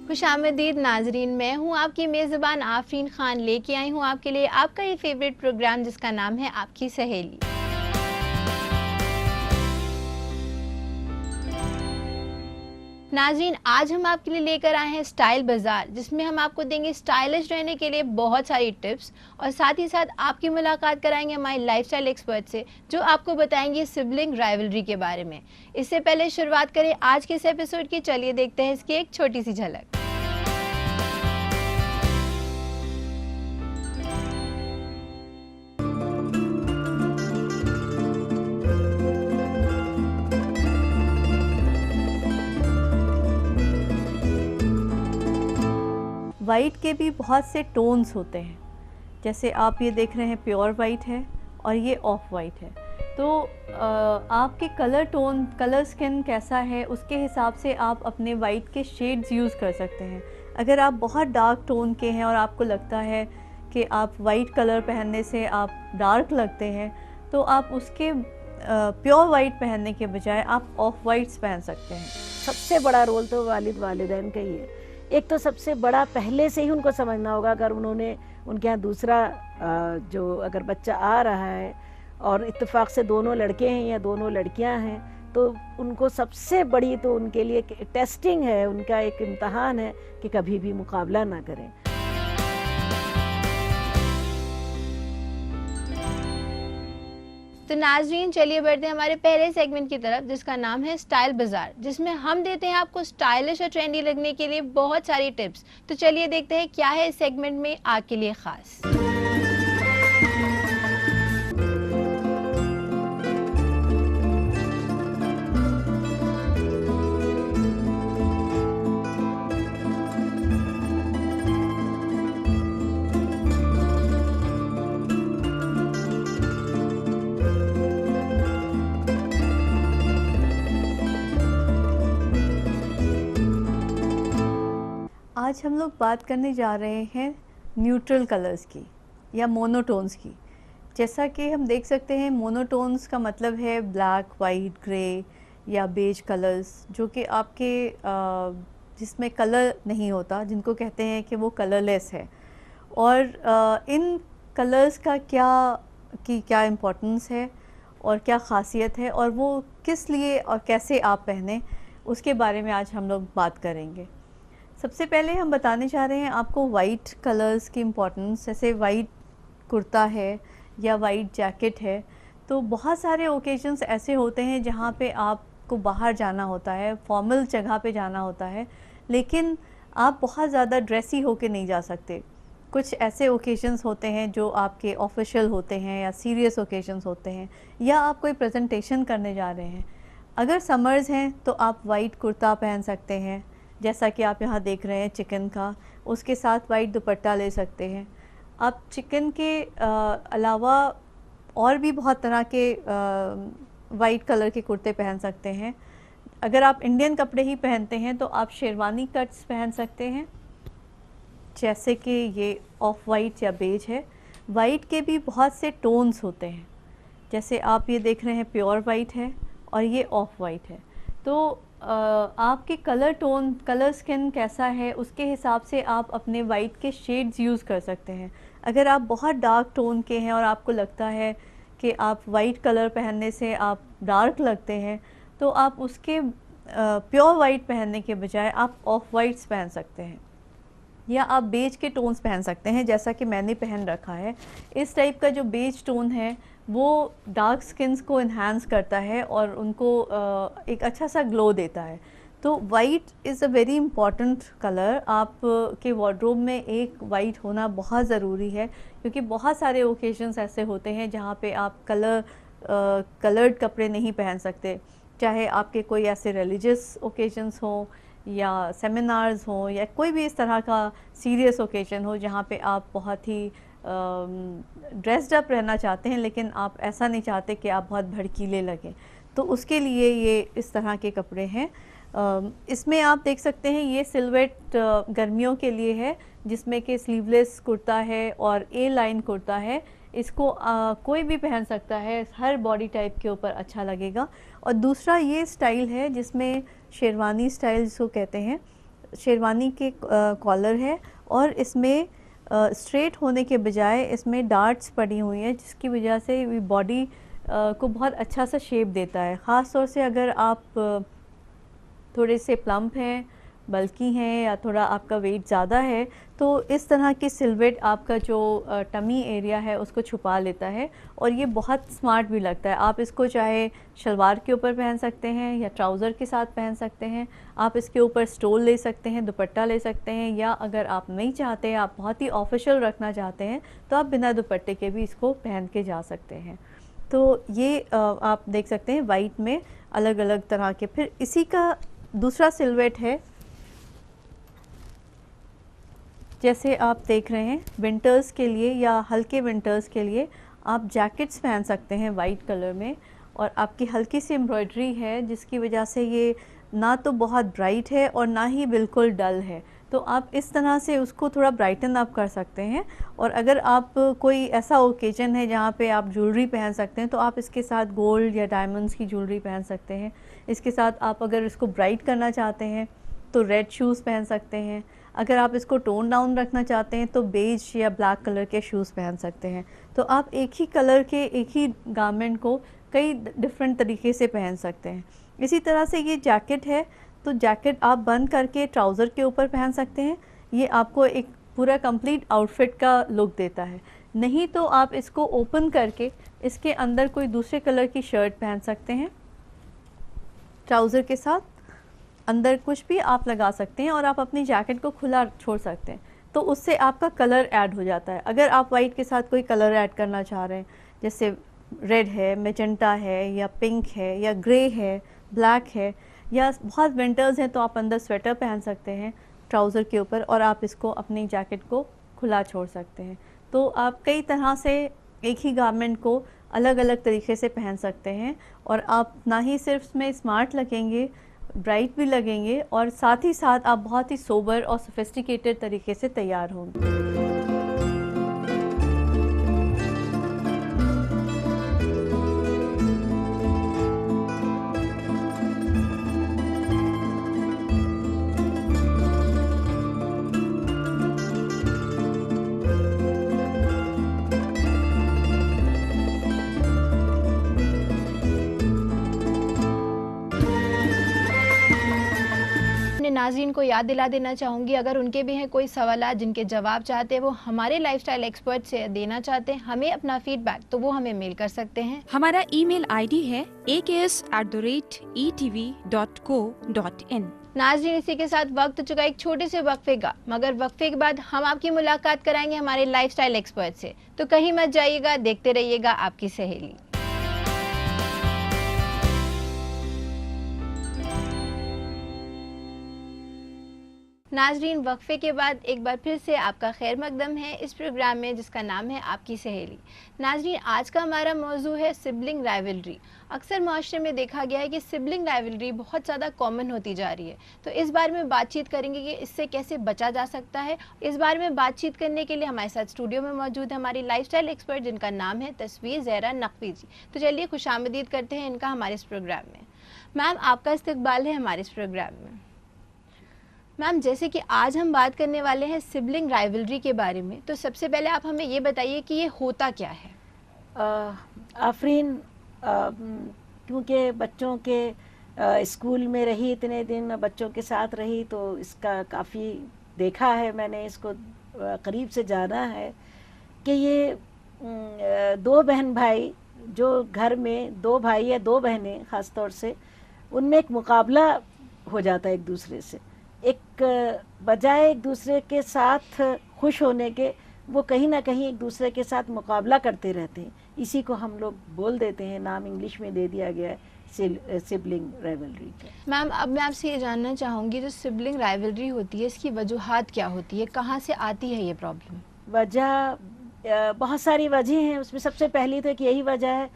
खुशामदीद नाजरीन, मैं हूँ आपकी मेज़बान आफरीन ख़ान। लेके आई हूँ आपके लिए आपका ये फेवरेट प्रोग्राम जिसका नाम है आपकी सहेली। नाज़रीन, आज हम आपके लिए लेकर आए हैं स्टाइल बाज़ार, जिसमें हम आपको देंगे स्टाइलिश रहने के लिए बहुत सारी टिप्स और साथ ही साथ आपकी मुलाकात कराएंगे हमारे लाइफस्टाइल एक्सपर्ट से, जो आपको बताएंगे सिबलिंग राइवलरी के बारे में। इससे पहले शुरुआत करें आज के इस एपिसोड की, चलिए देखते हैं इसकी एक छोटी सी झलक। वाइट के भी बहुत से टोन्स होते हैं, जैसे आप ये देख रहे हैं प्योर वाइट है और ये ऑफ वाइट है। तो आपके कलर स्किन कैसा है उसके हिसाब से आप अपने वाइट के शेड्स यूज़ कर सकते हैं। अगर आप बहुत डार्क टोन के हैं और आपको लगता है कि आप वाइट कलर पहनने से आप डार्क लगते हैं, तो आप उसके प्योर वाइट पहनने के बजाय आप ऑफ वाइट्स पहन सकते हैं। सबसे बड़ा रोल तो वालिदैन का ही है। एक तो सबसे बड़ा पहले से ही उनको समझना होगा, अगर उनके यहाँ दूसरा जो अगर बच्चा आ रहा है और इत्तेफाक से दोनों लड़के हैं या दोनों लड़कियां हैं, तो उनको सबसे बड़ी तो उनके लिए टेस्टिंग है, उनका एक इम्तहान है कि कभी भी मुकाबला ना करें। तो नाज़रीन, चलिए बढ़ते हैं हमारे पहले सेगमेंट की तरफ, जिसका नाम है स्टाइल बाजार, जिसमें हम देते हैं आपको स्टाइलिश और ट्रेंडी लगने के लिए बहुत सारी टिप्स। तो चलिए देखते हैं क्या है इस सेगमेंट में आपके लिए खास। आज हम लोग बात करने जा रहे हैं न्यूट्रल कलर्स की या मोनोटोन्स की। जैसा कि हम देख सकते हैं, मोनोटोन्स का मतलब है ब्लैक, वाइट, ग्रे या बेज कलर्स, जो कि आपके जिसमें कलर नहीं होता, जिनको कहते हैं कि वो कलरलेस है। और इन कलर्स का क्या इम्पोर्टेंस है और क्या ख़ासियत है और वो किस लिए और कैसे आप पहने, उसके बारे में आज हम लोग बात करेंगे। सबसे पहले हम बताने चाह रहे हैं आपको वाइट कलर्स की इम्पोर्टेंस। जैसे वाइट कुर्ता है या वाइट जैकेट है, तो बहुत सारे ओकेजन्स ऐसे होते हैं जहाँ पे आपको बाहर जाना होता है, फॉर्मल जगह पे जाना होता है, लेकिन आप बहुत ज़्यादा ड्रेसी होके नहीं जा सकते। कुछ ऐसे ओकेजन्स होते हैं जो आपके ऑफिशियल होते हैं या सीरियस ओकेजन्स होते हैं, या आप कोई प्रेजेंटेशन करने जा रहे हैं। अगर समर्स हैं तो आप वाइट कुर्ता पहन सकते हैं, जैसा कि आप यहाँ देख रहे हैं चिकन का, उसके साथ वाइट दुपट्टा ले सकते हैं। आप चिकन के अलावा और भी बहुत तरह के वाइट कलर के कुर्ते पहन सकते हैं। अगर आप इंडियन कपड़े ही पहनते हैं तो आप शेरवानी कट्स पहन सकते हैं, जैसे कि ये ऑफ वाइट या बेज है। वाइट के भी बहुत से टोन्स होते हैं, जैसे आप ये देख रहे हैं प्योर वाइट है और ये ऑफ वाइट है। तो आपके कलर स्किन कैसा है उसके हिसाब से आप अपने वाइट के शेड्स यूज़ कर सकते हैं। अगर आप बहुत डार्क टोन के हैं और आपको लगता है कि आप वाइट कलर पहनने से आप डार्क लगते हैं, तो आप उसके प्योर वाइट पहनने के बजाय आप ऑफ वाइट्स पहन सकते हैं, या आप बेज के टोन्स पहन सकते हैं, जैसा कि मैंने पहन रखा है। इस टाइप का जो बेज टोन है वो डार्क स्किन्स को इन्हांस करता है और उनको एक अच्छा सा ग्लो देता है। तो white is a very important colour. आप के वार्डरोब में एक वाइट होना बहुत ज़रूरी है, क्योंकि बहुत सारे ओकेजन्स ऐसे होते हैं जहाँ पे आप कलर्ड कपड़े नहीं पहन सकते, चाहे आपके कोई ऐसे रिलीजियस ओकेजन्स हों या सेमिनार्स हों या कोई भी इस तरह का सीरियस ओकेजन हो जहाँ पे आप बहुत ही ड्रेस्ड अप रहना चाहते हैं, लेकिन आप ऐसा नहीं चाहते कि आप बहुत भड़कीले लगें। तो उसके लिए ये इस तरह के कपड़े हैं। इसमें आप देख सकते हैं ये सिल्हूट गर्मियों के लिए है, जिसमें कि स्लीवलेस कुर्ता है और ए लाइन कुर्ता है। इसको कोई भी पहन सकता है, हर बॉडी टाइप के ऊपर अच्छा लगेगा। और दूसरा ये स्टाइल है जिसमें शेरवानी स्टाइल जिसको कहते हैं, शेरवानी के कॉलर है और इसमें स्ट्रेट होने के बजाय इसमें डार्ट्स पड़ी हुई हैं, जिसकी वजह से बॉडी को बहुत अच्छा सा शेप देता है। ख़ास तौर से अगर आप थोड़े से प्लम्प हैं, बल्की हैं या थोड़ा आपका वेट ज़्यादा है, तो इस तरह की सिलवेट आपका जो टमी एरिया है उसको छुपा लेता है और ये बहुत स्मार्ट भी लगता है। आप इसको चाहे शलवार के ऊपर पहन सकते हैं या ट्राउज़र के साथ पहन सकते हैं, आप इसके ऊपर स्टोल ले सकते हैं, दुपट्टा ले सकते हैं, या अगर आप नहीं चाहते, आप बहुत ही ऑफिशियल रखना चाहते हैं, तो आप बिना दुपट्टे के भी इसको पहन के जा सकते हैं। तो ये आप देख सकते हैं वाइट में अलग अलग तरह के। फिर इसी का दूसरा सिलवेट है, जैसे आप देख रहे हैं विंटर्स के लिए या हल्के विंटर्स के लिए आप जैकेट्स पहन सकते हैं वाइट कलर में, और आपकी हल्की सी एम्ब्रॉयडरी है जिसकी वजह से ये ना तो बहुत ब्राइट है और ना ही बिल्कुल डल है, तो आप इस तरह से उसको थोड़ा ब्राइटन अप कर सकते हैं। और अगर आप कोई ऐसा ओकेजन है जहाँ पे आप ज्वेलरी पहन सकते हैं, तो आप इसके साथ गोल्ड या डायमंड्स की ज्वेलरी पहन सकते हैं। इसके साथ आप अगर इसको ब्राइट करना चाहते हैं तो रेड शूज़ पहन सकते हैं। अगर आप इसको टोन डाउन रखना चाहते हैं तो बेज या ब्लैक कलर के शूज़ पहन सकते हैं। तो आप एक ही कलर के एक ही गारमेंट को कई डिफरेंट तरीके से पहन सकते हैं। इसी तरह से ये जैकेट है, तो जैकेट आप बंद करके ट्राउज़र के ऊपर पहन सकते हैं। ये आपको एक पूरा कंप्लीट आउटफिट का लुक देता है। नहीं तो आप इसको ओपन करके इसके अंदर कोई दूसरे कलर की शर्ट पहन सकते हैं, ट्राउज़र के साथ अंदर कुछ भी आप लगा सकते हैं और आप अपनी जैकेट को खुला छोड़ सकते हैं, तो उससे आपका कलर ऐड हो जाता है। अगर आप वाइट के साथ कोई कलर ऐड करना चाह रहे हैं, जैसे रेड है, मैजेंटा है, या पिंक है, या ग्रे है, ब्लैक है, या बहुत विंटर्स हैं तो आप अंदर स्वेटर पहन सकते हैं ट्राउज़र के ऊपर और आप इसको अपनी जैकेट को खुला छोड़ सकते हैं। तो आप कई तरह से एक ही गारमेंट को अलग अलग तरीके से पहन सकते हैं और आप ना ही सिर्फ इसमें स्मार्ट लगेंगे, ब्राइट भी लगेंगे, और साथ ही साथ आप बहुत ही सोबर और सोफिस्टिकेटेड तरीके से तैयार होंगे। अपने नाज़रीन को याद दिला देना चाहूँगी, अगर उनके भी हैं कोई सवालात जिनके जवाब चाहते हैं वो हमारे लाइफस्टाइल एक्सपर्ट से देना चाहते हैं, हमें अपना फीडबैक, तो वो हमें मेल कर सकते हैं। हमारा ईमेल आईडी है aks@etv.co.in। नाज़रीन, इसी के साथ वक्त चुका एक छोटे से वक्फे का, मगर वक्फे के बाद हम आपकी मुलाकात कराएंगे हमारे लाइफस्टाइल एक्सपर्ट से, तो कहीं मत जाइएगा, देखते रहिएगा आपकी सहेली। नाजरीन, वक्फे के बाद एक बार फिर से आपका खैर मकदम है इस प्रोग्राम में जिसका नाम है आपकी सहेली। नाजरीन, आज का हमारा मौजू है सिबलिंग राइवलरी। अक्सर माशरे में देखा गया है कि सिबलिंग राइवलरी बहुत ज़्यादा कॉमन होती जा रही है, तो इस बारे में बातचीत करेंगे कि इससे कैसे बचा जा सकता है। इस बारे में बातचीत करने के लिए हमारे साथ स्टूडियो में मौजूद है हमारी लाइफस्टाइल एक्सपर्ट जिनका नाम है तस्वीर ज़हरा नकवी जी। तो चलिए खुशामदीद करते हैं इनका हमारे इस प्रोग्राम में। मैम, आपका इस्तकबाल है हमारे इस प्रोग्राम में। मैम, जैसे कि आज हम बात करने वाले हैं सिबलिंग राइवलरी के बारे में, तो सबसे पहले आप हमें ये बताइए कि ये होता क्या है। आफरीन, क्योंकि बच्चों के स्कूल में रही, इतने दिन बच्चों के साथ रही, तो इसका काफ़ी देखा है मैंने, इसको करीब से जाना है कि ये दो बहन भाई, जो घर में दो भाई या दो बहनें ख़ास तौर से, उनमें एक मुकाबला हो जाता है एक दूसरे से। एक बजाय एक दूसरे के साथ खुश होने के, वो कहीं ना कहीं एक दूसरे के साथ मुकाबला करते रहते हैं। इसी को हम लोग बोल देते हैं, नाम इंग्लिश में दे दिया गया है सिबलिंग राइवलरी का। मैम, अब मैं आपसे ये जानना चाहूँगी, जो सिबलिंग राइवलरी होती है इसकी वजूहात क्या होती है, कहाँ से आती है ये प्रॉब्लम? वजह बहुत सारी वजह हैं, उसमें सबसे पहली तो एक यही वजह है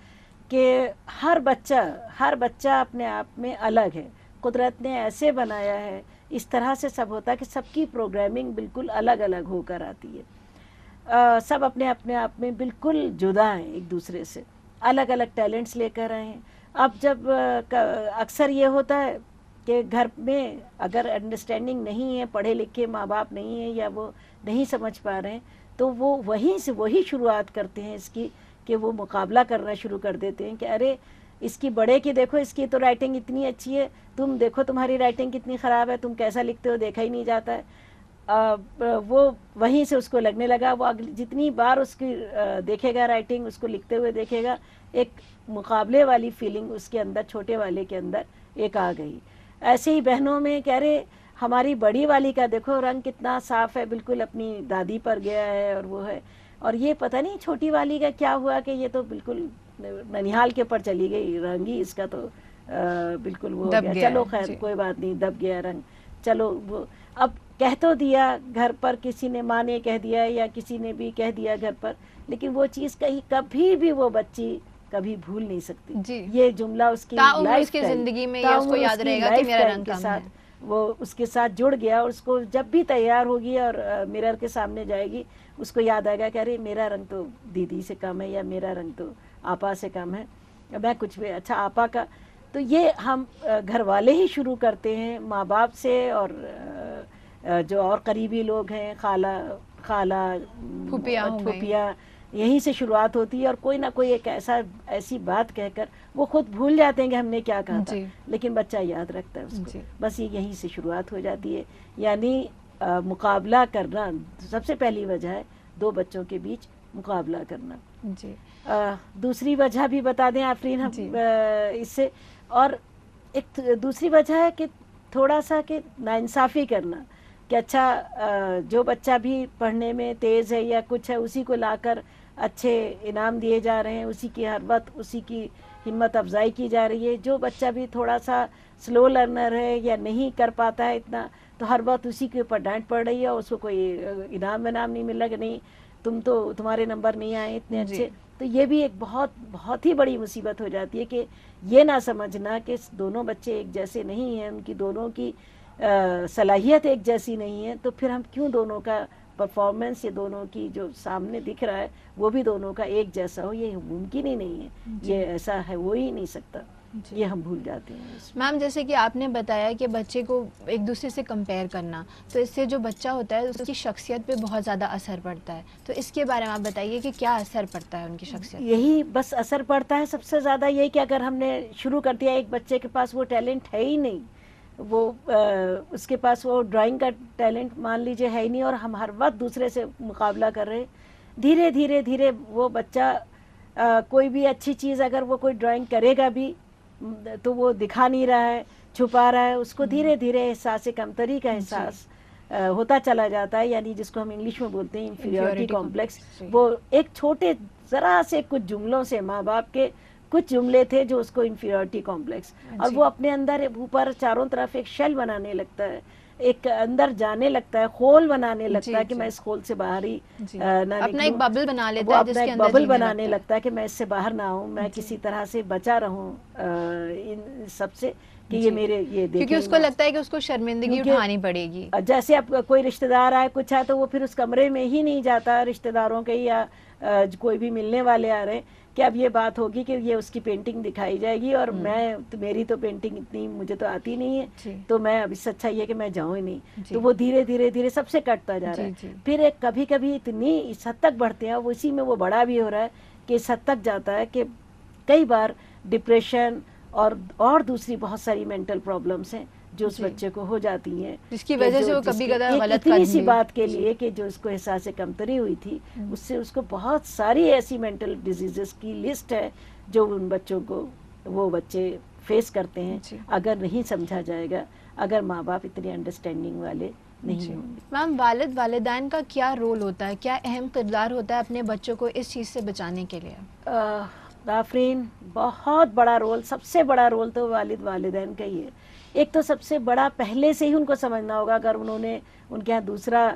कि हर बच्चा अपने आप में अलग है। कुदरत ने ऐसे बनाया है, इस तरह से सब होता है कि सबकी प्रोग्रामिंग बिल्कुल अलग अलग होकर आती है। सब अपने अपने आप में बिल्कुल जुदा हैं, एक दूसरे से अलग अलग टैलेंट्स लेकर आए हैं। अब जब अक्सर ये होता है कि घर में अगर अंडरस्टैंडिंग नहीं है, पढ़े लिखे माँ बाप नहीं है या वो नहीं समझ पा रहे हैं, तो वो वहीं से वही शुरुआत करते हैं इसकी, कि वो मुकाबला करना शुरू कर देते हैं कि अरे इसकी बड़े की देखो, इसकी तो राइटिंग इतनी अच्छी है, तुम देखो तुम्हारी राइटिंग कितनी ख़राब है, तुम कैसा लिखते हो देखा ही नहीं जाता है। वो वहीं से उसको लगने लगा, वो जितनी बार उसकी देखेगा राइटिंग, उसको लिखते हुए देखेगा, एक मुकाबले वाली फीलिंग उसके अंदर, छोटे वाले के अंदर एक आ गई। ऐसे ही बहनों में कह रहे हमारी बड़ी वाली का देखो रंग कितना साफ़ है, बिल्कुल अपनी दादी पर गया है और वो है, और ये पता नहीं छोटी वाली का क्या हुआ कि ये तो बिल्कुल ननिहाल के ऊपर चली गई, रंग ही इसका तो बिल्कुल वो हो गया। चलो खैर कोई बात नहीं, दब गया रंग, चलो वो अब कह तो दिया घर पर, किसी ने माँ ने कह दिया या किसी ने भी कह दिया घर पर, लेकिन वो चीज़ कहीं कभी भी वो बच्ची कभी भूल नहीं सकती जी। ये जुमला उसकी लाइफ की जिंदगी में ये उसको याद रहेगा कि मेरा रंग कम है। वो उसके साथ जुड़ गया और उसको जब भी तैयार होगी और मिरर के सामने जाएगी, उसको याद आएगा कि अरे मेरा रंग तो दीदी से कम है, या मेरा रंग तो आपा से कम है, मैं कुछ भी अच्छा आपा का। तो ये हम घर वाले ही शुरू करते हैं, माँ बाप से, और जो और करीबी लोग हैं, खाला फूफिया, यहीं से शुरुआत होती है। और कोई ना कोई एक ऐसी बात कहकर वो खुद भूल जाते हैं कि हमने क्या कहा था, लेकिन बच्चा याद रखता है उसको। बस ये यहीं से शुरुआत हो जाती है। यानी मुकाबला करना सबसे पहली वजह है, दो बच्चों के बीच मुकाबला करना जी। दूसरी वजह भी बता दें आफरीन हम इससे, और एक दूसरी वजह है कि थोड़ा सा कि नाइंसाफ़ी करना, कि अच्छा जो बच्चा भी पढ़ने में तेज़ है या कुछ है, उसी को लाकर अच्छे इनाम दिए जा रहे हैं, उसी की हर वक्त उसी की हिम्मत अफजाई की जा रही है। जो बच्चा भी थोड़ा सा स्लो लर्नर है या नहीं कर पाता है इतना, तो हर वक्त उसी के ऊपर डांट पड़ रही है, और उसको कोई इनाम विनाम नहीं मिल रहा कि नहीं तुम्हारे नंबर नहीं आए इतने अच्छे। तो ये भी एक बहुत ही बड़ी मुसीबत हो जाती है कि ये ना समझना कि दोनों बच्चे एक जैसे नहीं हैं, उनकी दोनों की सलाहियत एक जैसी नहीं है, तो फिर हम क्यों दोनों का परफॉर्मेंस, ये दोनों की जो सामने दिख रहा है वो भी दोनों का एक जैसा हो, ये मुमकिन ही नहीं है, ये ऐसा है हो ही नहीं सकता, ये हम भूल जाते हैं। मैम जैसे कि आपने बताया कि बच्चे को एक दूसरे से कंपेयर करना, तो इससे जो बच्चा होता है उसकी शख्सियत पे बहुत ज़्यादा असर पड़ता है, तो इसके बारे में आप बताइए कि क्या असर पड़ता है उनकी शख्सियत? यही बस असर पड़ता है सबसे ज़्यादा यही कि अगर हमने शुरू कर दिया, एक बच्चे के पास वो टैलेंट है ही नहीं, वो उसके पास वो ड्राइंग का टैलेंट मान लीजिए है ही नहीं, और हम हर वक्त दूसरे से मुकाबला कर रहे हैं, धीरे धीरे धीरे वो बच्चा कोई भी अच्छी चीज़ अगर वो कोई ड्राइंग करेगा भी तो वो दिखा नहीं रहा है, छुपा रहा है, उसको धीरे धीरे एहसास कमतरी का एहसास होता चला जाता है, यानी जिसको हम इंग्लिश में बोलते हैं इंफीरियरिटी कॉम्प्लेक्स। वो एक छोटे ज़रा से कुछ जुमलों से, माँ बाप के कुछ जुमले थे जो उसको इंफीरियरिटी कॉम्प्लेक्स, और वो अपने अंदर ऊपर चारों तरफ एक शेल बनाने लगता है, एक अंदर जाने लगता है, खोल बनाने लगता है कि मैं इस खोल से बाहर ही ना अपना एक बबल बना लेता है, जिसके अंदर बबल बनाने लगता है कि मैं इससे बाहर ना आऊं, मैं किसी तरह से बचा रहूं इन सबसे, कि ये मेरे ये देखें, क्योंकि उसको लगता है कि उसको शर्मिंदगी उठानी पड़ेगी। जैसे अब कोई रिश्तेदार आए कुछ है तो वो फिर उस कमरे में ही नहीं जाता, रिश्तेदारों के या कोई भी मिलने वाले आ रहे, कि अब ये बात होगी कि ये उसकी पेंटिंग दिखाई जाएगी, और मैं तो मेरी तो पेंटिंग इतनी मुझे तो आती नहीं है, तो मैं अब इससे अच्छा ये कि मैं जाऊँ ही नहीं। तो वो धीरे धीरे धीरे सबसे कटता जा रहा है। फिर एक कभी कभी इतनी इस हद तक बढ़ते हैं, उसी में वो बड़ा भी हो रहा है कि इस हद तक जाता है कि कई बार डिप्रेशन और दूसरी बहुत सारी मेंटल प्रॉब्लम्स हैं जो उस बच्चे को हो जाती हैं, जिसकी वजह से वो कभी कभी गलत इतनी सी बात के लिए कि जो उसको एहसास कमतरी हुई थी, उससे उसको बहुत सारी ऐसी मेंटल डिजीजेस की लिस्ट है जो उन बच्चों को वो बच्चे फेस करते हैं, अगर नहीं समझा जाएगा, अगर माँ बाप इतने अंडरस्टैंडिंग वाले नहीं होंगे। मैम वालिद वालिदैन का क्या रोल होता है, क्या अहम किरदार होता है अपने बच्चों को इस चीज़ से बचाने के लिए? आफरीन, बहुत बड़ा रोल, सबसे बड़ा रोल तो वालिद वालिदैन का ही है। एक तो सबसे बड़ा पहले से ही उनको समझना होगा, अगर उनके यहाँ दूसरा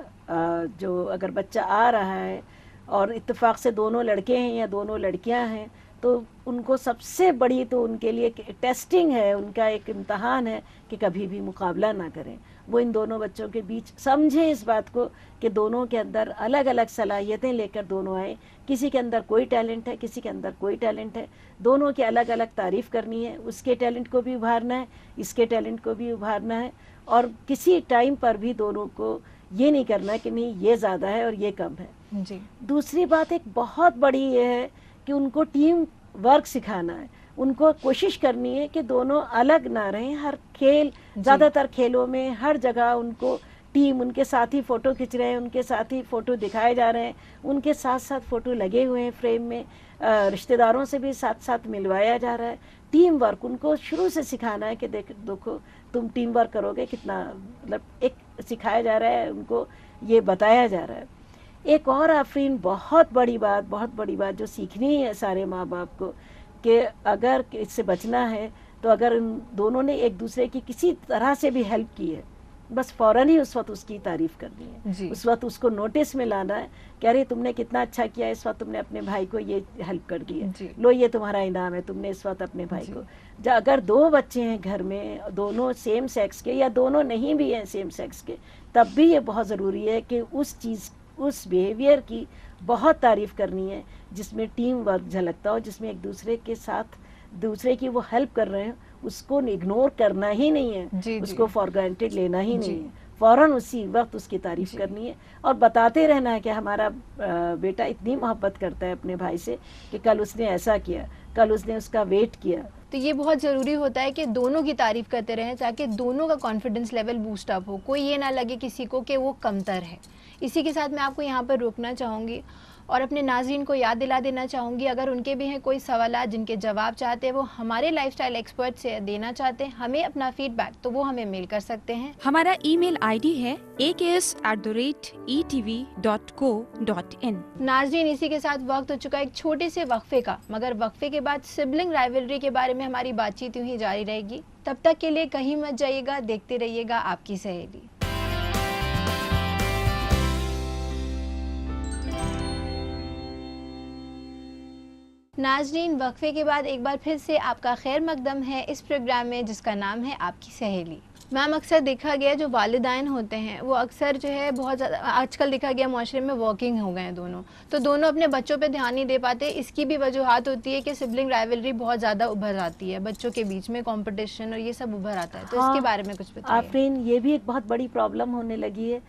जो अगर बच्चा आ रहा है और इत्तेफाक से दोनों लड़के हैं या दोनों लड़कियां हैं, तो उनको सबसे बड़ी तो उनके लिए टेस्टिंग है, उनका एक इम्तहान है कि कभी भी मुकाबला ना करें। वो इन दोनों बच्चों के बीच समझें इस बात को कि दोनों के अंदर अलग अलग सलाहियतें लेकर दोनों आए। किसी के अंदर कोई टैलेंट है, किसी के अंदर कोई टैलेंट है, दोनों की अलग अलग तारीफ़ करनी है, उसके टैलेंट को भी उभारना है, इसके टैलेंट को भी उभारना है, और किसी टाइम पर भी दोनों को ये नहीं करना कि नहीं ये ज़्यादा है और ये कम है। जी। दूसरी बात एक बहुत बड़ी ये है कि उनको टीम वर्क सिखाना है। उनको कोशिश करनी है कि दोनों अलग ना रहें। हर खेल, ज़्यादातर खेलों में हर जगह उनको टीम, उनके साथ ही फ़ोटो खिंच रहे हैं, उनके साथ ही फ़ोटो दिखाए जा रहे हैं, उनके साथ साथ फ़ोटो लगे हुए हैं फ्रेम में, रिश्तेदारों से भी साथ साथ मिलवाया जा रहा है। टीम वर्क उनको शुरू से सिखाना है कि देखो तुम टीम वर्क करोगे कितना, मतलब एक सिखाया जा रहा है, उनको ये बताया जा रहा है। एक और आफरीन बहुत बड़ी बात जो सीखनी है सारे माँ बाप को, कि अगर इससे बचना है तो अगर इन दोनों ने एक दूसरे की किसी तरह से भी हेल्प की है, बस फ़ौरन ही उस वक्त उसकी तारीफ़ करनी है, उस वक्त उसको नोटिस में लाना है कि अरे तुमने कितना अच्छा किया, इस वक्त तुमने अपने भाई को ये हेल्प कर दी है, लो ये तुम्हारा इनाम है, तुमने इस वक्त अपने भाई को। अगर दो बच्चे हैं घर में, दोनों सेम सेक्स के या दोनों नहीं भी हैं सेम सेक्स के, तब भी ये बहुत ज़रूरी है कि उस चीज़, उस बिहेवियर की बहुत तारीफ़ करनी है जिसमें टीम वर्क झलकता हो, जिसमें एक दूसरे के साथ दूसरे की वो हेल्प कर रहे हैं, उसको इग्नोर करना ही नहीं है, उसको फॉर ग्रांटेड लेना ही नहीं है, फ़ौरन उसी वक्त उसकी तारीफ़ करनी है और बताते रहना है कि हमारा बेटा इतनी मोहब्बत करता है अपने भाई से कि कल उसने ऐसा किया, कल उसने उसका वेट किया। तो ये बहुत ज़रूरी होता है कि दोनों की तारीफ़ करते रहें ताकि दोनों का कॉन्फिडेंस लेवल बूस्ट अप हो, कोई ये ना लगे किसी को कि वो कमतर है। इसी के साथ मैं आपको यहाँ पर रोकना चाहूँगी और अपने नाज़रीन को याद दिला देना चाहूँगी, अगर उनके भी हैं कोई सवालात जिनके जवाब चाहते हैं वो हमारे लाइफस्टाइल एक्सपर्ट से देना चाहते हैं हमें अपना फीडबैक, तो वो हमें मेल कर सकते हैं। हमारा ईमेल आईडी है aks@etv.co.in। नाज़रीन, इसी के साथ वक्त हो चुका है एक छोटे से वक्फे का, मगर वक्फे के बाद सिबलिंग राइवलरी के बारे में हमारी बातचीत यूँ ही जारी रहेगी। तब तक के लिए कहीं मत जाइएगा, देखते रहिएगा आपकी सहेली। नाज़रीन, वक्फे के बाद एक बार फिर से आपका खैर मकदम है इस प्रोग्राम में जिसका नाम है आपकी सहेली। मैम, अक्सर देखा गया जो वालिदैन होते हैं वो अक्सर जो है बहुत ज़्यादा आजकल देखा गया माशरे में वर्किंग हो गए हैं दोनों, तो दोनों अपने बच्चों पे ध्यान नहीं दे पाते। इसकी भी वजूहात होती है कि सिबलिंग राइवलरी बहुत ज़्यादा उभर आती है, बच्चों के बीच में कंपटीशन और ये सब उभर आता है, तो इसके बारे में कुछ बताइए। आफरीन, ये भी एक बहुत बड़ी प्रॉब्लम होने लगी है।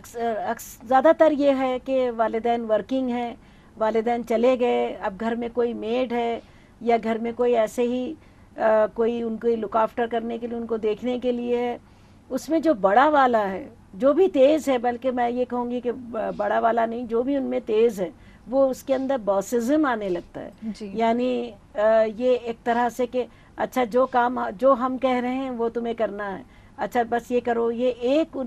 ज़्यादातर ये है कि वालिदैन वर्किंग है, वालिदैन चले गए, अब घर में कोई मेड है या घर में कोई ऐसे ही कोई उनको लुक आफ्टर करने के लिए, उनको देखने के लिए है, उसमें जो बड़ा वाला है, जो भी तेज़ है, बल्कि मैं ये कहूँगी कि बड़ा वाला नहीं, जो भी उनमें तेज़ है वो उसके अंदर बॉसिज्म आने लगता है। यानी ये एक तरह से कि अच्छा जो काम जो हम कह रहे हैं वो तुम्हें करना है, अच्छा बस ये करो। ये एक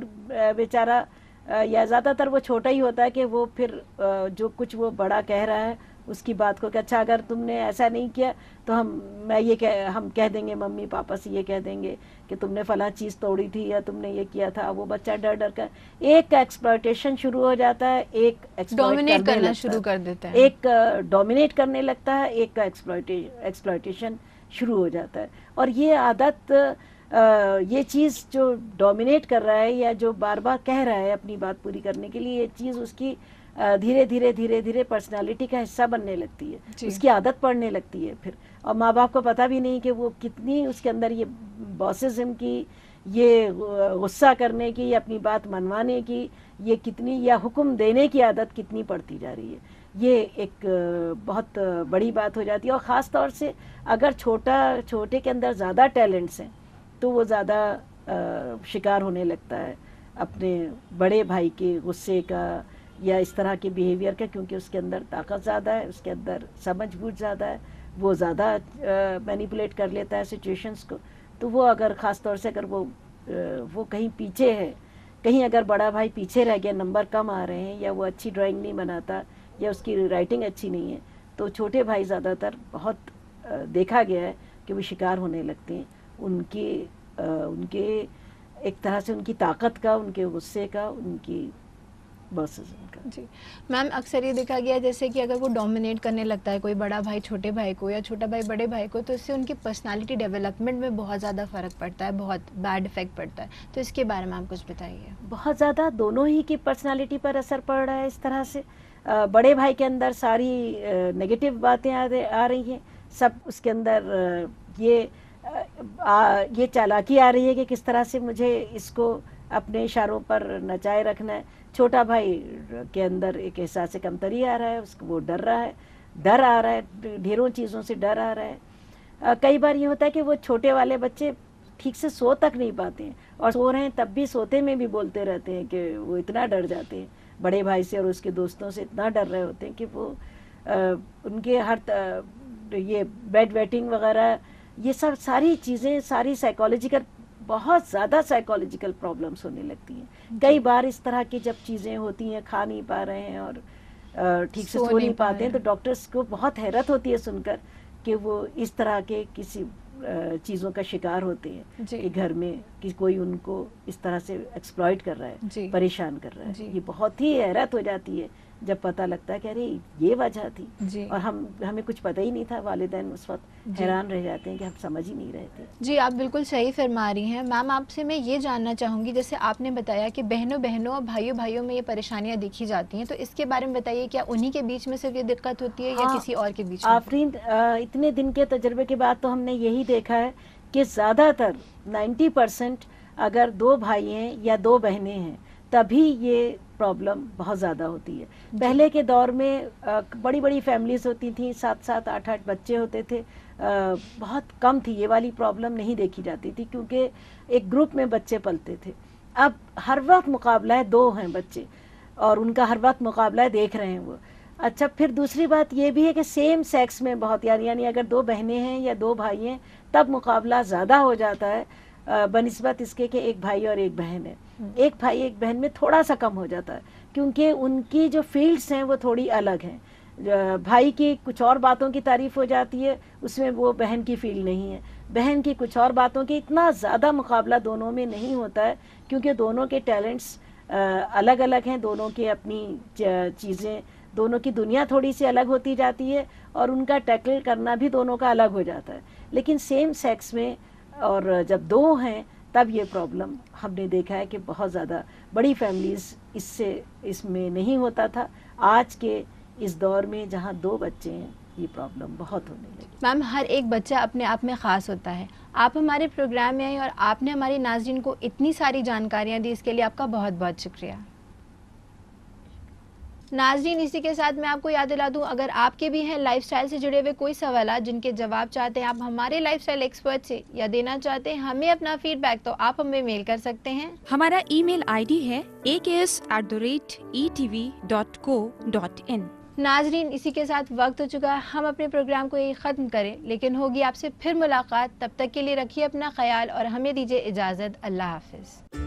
बेचारा या ज़्यादातर वो छोटा ही होता है कि वो फिर जो कुछ वो बड़ा कह रहा है उसकी बात को कि अच्छा अगर तुमने ऐसा नहीं किया तो हम कह देंगे, मम्मी पापा से ये कह देंगे कि तुमने फला चीज़ तोड़ी थी या तुमने ये किया था। वो बच्चा डर डर कर एक का एक्सप्लॉयटेशन शुरू हो जाता है, एक डोमिनेट करना शुरू कर देता है, एक डोमिनेट करने लगता है, एक का एक्सप्लॉयटेशन शुरू हो जाता है। और ये आदत, ये चीज़ जो डोमिनेट कर रहा है या जो बार बार कह रहा है अपनी बात पूरी करने के लिए, ये चीज़ उसकी धीरे धीरे पर्सनालिटी का हिस्सा बनने लगती है, उसकी आदत पड़ने लगती है फिर। और माँ बाप को पता भी नहीं कि वो कितनी उसके अंदर ये बॉसिज्म की, ये गुस्सा करने की, या अपनी बात मनवाने की, ये कितनी, या हुक्म देने की आदत कितनी पड़ती जा रही है। ये एक बहुत बड़ी बात हो जाती है। और ख़ास तौर से अगर छोटे के अंदर ज़्यादा टैलेंट्स हैं तो वो ज़्यादा शिकार होने लगता है अपने बड़े भाई के गुस्से का या इस तरह के बिहेवियर का, क्योंकि उसके अंदर ताकत ज़्यादा है, उसके अंदर समझ बूझ ज़्यादा है, वो ज़्यादा मैनिपुलेट कर लेता है सिचुएशंस को। तो वो अगर ख़ास तौर से अगर वो कहीं पीछे है, कहीं अगर बड़ा भाई पीछे रह गया, नंबर कम आ रहे हैं, या वो अच्छी ड्राइंग नहीं बनाता या उसकी राइटिंग अच्छी नहीं है, तो छोटे भाई ज़्यादातर बहुत देखा गया है कि वो शिकार होने लगते हैं उनके एक तरह से उनकी ताकत का, उनके गुस्से का, उनकी बॉसेस उनका। जी मैम, अक्सर ये देखा गया है जैसे कि अगर वो डोमिनेट करने लगता है कोई बड़ा भाई छोटे भाई को या छोटा भाई बड़े भाई को, तो इससे उनकी पर्सनालिटी डेवलपमेंट में बहुत ज़्यादा फ़र्क पड़ता है, बहुत बैड इफेक्ट पड़ता है। तो इसके बारे में आप कुछ बताइए। बहुत ज़्यादा दोनों ही की पर्सनालिटी पर असर पड़ रहा है इस तरह से। बड़े भाई के अंदर सारी नेगेटिव बातें आ रही हैं, सब उसके अंदर ये चालाकी आ रही है कि किस तरह से मुझे इसको अपने इशारों पर नचाए रखना है। छोटा भाई के अंदर एक एहसास कमतरी आ रहा है, उसको वो डर रहा है, डर आ रहा है, ढेरों चीज़ों से डर आ रहा है। कई बार ये होता है कि वो छोटे वाले बच्चे ठीक से सो तक नहीं पाते हैं, और सो रहे हैं तब भी सोते में भी बोलते रहते हैं कि वो इतना डर जाते हैं बड़े भाई से और उसके दोस्तों से, इतना डर रहे होते हैं कि वो उनके ये बेड वेटिंग वगैरह, ये सब सारी चीज़ें, सारी साइकोलॉजिकल, बहुत ज़्यादा साइकोलॉजिकल प्रॉब्लम्स होने लगती हैं। कई बार इस तरह की जब चीज़ें होती हैं, खा नहीं पा रहे हैं और ठीक से सो नहीं पाते हैं, तो डॉक्टर्स को बहुत हैरत होती है सुनकर कि वो इस तरह के किसी चीज़ों का शिकार होते हैं कि घर में कि कोई उनको इस तरह से एक्सप्लॉइट कर रहा है, परेशान कर रहा है। ये बहुत ही हैरत हो जाती है जब पता लगता है कि अरे ये वजह थी, और हमें कुछ पता ही नहीं था। वालिदैन उस वक्त हैरान रह जाते हैं कि हम समझ ही नहीं रहे थे। जी, आप बिल्कुल सही फरमा रही हैं। मैम, आपसे मैं ये जानना चाहूँगी, जैसे आपने बताया कि बहनों और भाइयों में ये परेशानियाँ देखी जाती हैं, तो इसके बारे में बताइए, क्या उन्हीं के बीच में सिर्फ ये दिक्कत होती है या किसी और के बीच में? आफरीन, इतने दिन के तजर्बे के बाद तो हमने यही देखा है कि ज़्यादातर 90% अगर 2 भाई हैं या 2 बहनें हैं तभी ये प्रॉब्लम बहुत ज़्यादा होती है। पहले के दौर में बड़ी बड़ी फैमिलीज़ होती थी, 7-7 8-8 बच्चे होते थे, बहुत कम थी, ये वाली प्रॉब्लम नहीं देखी जाती थी क्योंकि एक ग्रुप में बच्चे पलते थे। अब हर वक्त मुकाबला है, 2 हैं बच्चे और उनका हर वक्त मुकाबला है, देख रहे हैं वो। अच्छा, फिर दूसरी बात ये भी है कि सेम सेक्स में बहुत, यानी अगर 2 बहनें हैं या 2 भाई हैं तब मुकाबला ज़्यादा हो जाता है बनिस्बत इसके कि एक भाई और एक बहन है। एक भाई एक बहन में थोड़ा सा कम हो जाता है क्योंकि उनकी जो फील्ड्स हैं वो थोड़ी अलग हैं। भाई की कुछ और बातों की तारीफ़ हो जाती है, उसमें वो बहन की फील्ड नहीं है। बहन की कुछ और बातों की, इतना ज़्यादा मुकाबला दोनों में नहीं होता है क्योंकि दोनों के टैलेंट्स अलग अलग हैं, दोनों के अपनी चीज़ें, दोनों की दुनिया थोड़ी सी अलग होती जाती है और उनका टैकल करना भी दोनों का अलग हो जाता है। लेकिन सेम सेक्स में और जब 2 हैं तब ये प्रॉब्लम हमने देखा है कि बहुत ज़्यादा बड़ी फैमिलीज़ इसमें नहीं होता था। आज के इस दौर में जहाँ 2 बच्चे हैं ये प्रॉब्लम बहुत होने लगी। मैम, हर एक बच्चा अपने आप में ख़ास होता है। आप हमारे प्रोग्राम में आई और आपने हमारी नाज़रीन को इतनी सारी जानकारियाँ दी, इसके लिए आपका बहुत बहुत शुक्रिया। नाज़रीन, इसी के साथ मैं आपको याद दिला दूं, अगर आपके भी हैं लाइफस्टाइल से जुड़े हुए कोई सवाल जिनके जवाब चाहते हैं आप हमारे लाइफस्टाइल एक्सपर्ट से, या देना चाहते हैं हमें अपना फीडबैक, तो आप हमें मेल कर सकते हैं। हमारा ईमेल आईडी है aks@etv.co.in। नाज़रीन, इसी के साथ वक्त हो चुका है हम अपने प्रोग्राम को यही ख़त्म करें, लेकिन होगी आपसे फिर मुलाकात। तब तक के लिए रखिए अपना ख्याल और हमें दीजिए इजाज़त। अल्लाह हाफ़िज़।